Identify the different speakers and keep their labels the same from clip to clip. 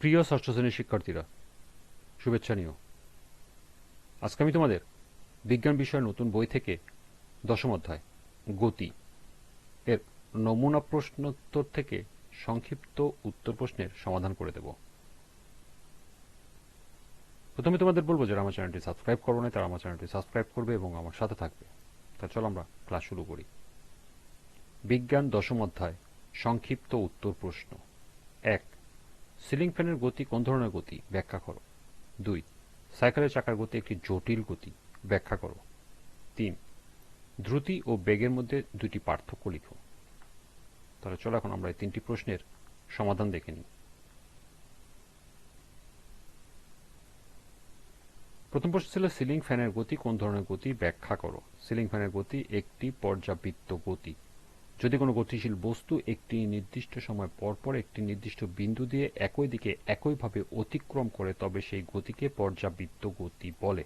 Speaker 1: প্রিয় ষষ্ঠ শ্রেণীর শিক্ষার্থীরা, শুভেচ্ছা নিও। আজকে আমি তোমাদের বিজ্ঞান বিষয়ের নতুন বই থেকে দশম অধ্যায় গতি এর নমুনা প্রশ্নোত্তর থেকে সংক্ষিপ্ত উত্তর প্রশ্নের সমাধান করে দেব। প্রথমে তোমাদের বলবো যারা আমার চ্যানেলটি সাবস্ক্রাইব করো না তারা আমার চ্যানেলটি সাবস্ক্রাইব করবে এবং আমার সাথে থাকবে। তা চলো আমরা ক্লাস শুরু করি। বিজ্ঞান দশম অধ্যায় সংক্ষিপ্ত উত্তর প্রশ্ন। 1. সিলিং ফ্যানের গতি কোন ধরনের গতি? ব্যাখ্যা করো। 2. সাইকেলের চাকার গতি একটি জটিল গতি, ব্যাখ্যা করো। 3. দ্রুতি ও বেগের মধ্যে দুটি পার্থক্য লিখো। তাহলে চলো এখন আমরা এই তিনটি প্রশ্নের সমাধান দেখে নিই। প্রথম প্রশ্ন ছিল সিলিং ফ্যানের গতি কোন ধরনের গতি, ব্যাখ্যা করো। সিলিং ফ্যানের গতি একটি পর্যাবৃত্ত গতি। যদি কোনো গতিশীল বস্তু একটি নির্দিষ্ট সময় পরপর একটি নির্দিষ্ট বিন্দু দিয়ে একই দিকে একইভাবে অতিক্রম করে তবে সেই গতিকে পর্যাবৃত্ত গতি বলে।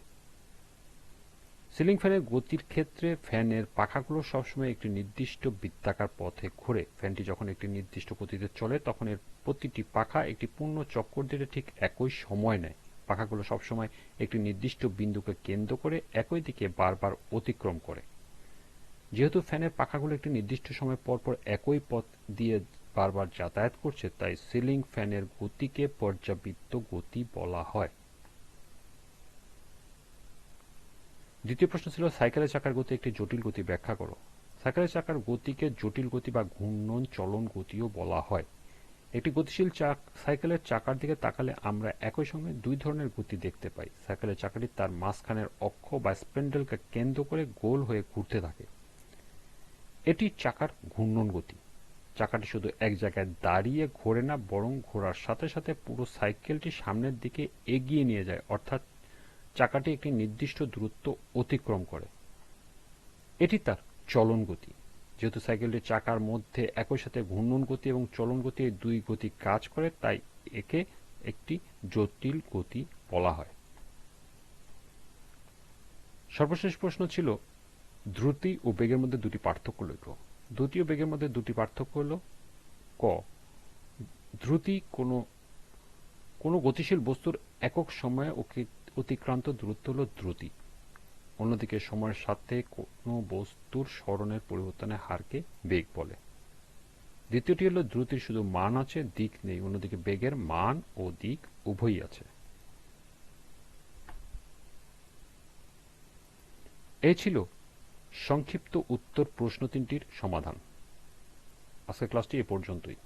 Speaker 1: সিলিং ফ্যানের গতির ক্ষেত্রে ফ্যানের পাখাগুলো সবসময় একটি নির্দিষ্ট বৃত্তাকার পথে ঘোরে। ফ্যানটি যখন একটি নির্দিষ্ট গতিতে চলে তখন এর প্রতিটি পাখা একটি পূর্ণ চক্কর দিতে ঠিক একই সময় নেয়। পাখাগুলো সবসময় একটি নির্দিষ্ট বিন্দুকে কেন্দ্র করে একই দিকে বারবার অতিক্রম করে। যেহেতু ফ্যানের পাখাগুলো একটি নির্দিষ্ট সময় পরপর একই পথ দিয়ে বারবার যাতায়াত করছে তাই সিলিং ফ্যানের গতিকে পর্যাবৃত্ত গতি বলা হয়। দ্বিতীয় প্রশ্ন ছিল সাইকেলের চাকার গতি একটি জটিল গতি, ব্যাখ্যা করো। সাইকেলের চাকার গতিকে জটিল গতি বা ঘূর্ণন চলন গতিও বলা হয়। একটি গতিশীল সাইকেলের চাকার দিকে তাকালে আমরা একই সঙ্গে দুই ধরনের গতি দেখতে পাই। সাইকেলের চাকাটি তার মাঝখানের অক্ষ বা স্প্যান্ডেলকে কেন্দ্র করে গোল হয়ে ঘুরতে থাকে। এটি চাকার ঘূর্ণন গতি। চাকাটি শুধু এক জায়গায় দাঁড়িয়ে ঘোরে না, বরং ঘোরার সাথে সাথে পুরো সাইকেলটি সামনের দিকে এগিয়ে নিয়ে যায়, অর্থাৎ চাকাটি একটি নির্দিষ্ট দূরত্ব অতিক্রম করে। এটি তার চলন গতি। যেহেতু সাইকেলটি চাকার মধ্যে একই সাথে ঘূর্ণন গতি এবং চলন গতি এই দুই গতি কাজ করে তাই একে একটি জটিল গতি বলা হয়। সর্বশেষ প্রশ্ন ছিল দ্রুতি ও বেগের মধ্যে দুটি পার্থক্য লেখো। দ্রুতি ও বেগের মধ্যে দুটি পার্থক্য হল: ক, দ্রুতি কোনো গতিশীল বস্তুর একক সময়ে অতিক্রান্ত দূরত্ব হল দ্রুতি। অন্যদিকে সময়ের সাথে কোনো বস্তুর সরণের পরিবর্তনের হারকে বেগ বলে। দ্বিতীয়টি হল দ্রুতির শুধু মান আছে, দিক নেই, অন্যদিকে বেগের মান ও দিক উভয়ই আছে। এই ছিল সংক্ষিপ্ত উত্তর প্রশ্ন তিনটির সমাধান। আজকের ক্লাসটি এ পর্যন্তই।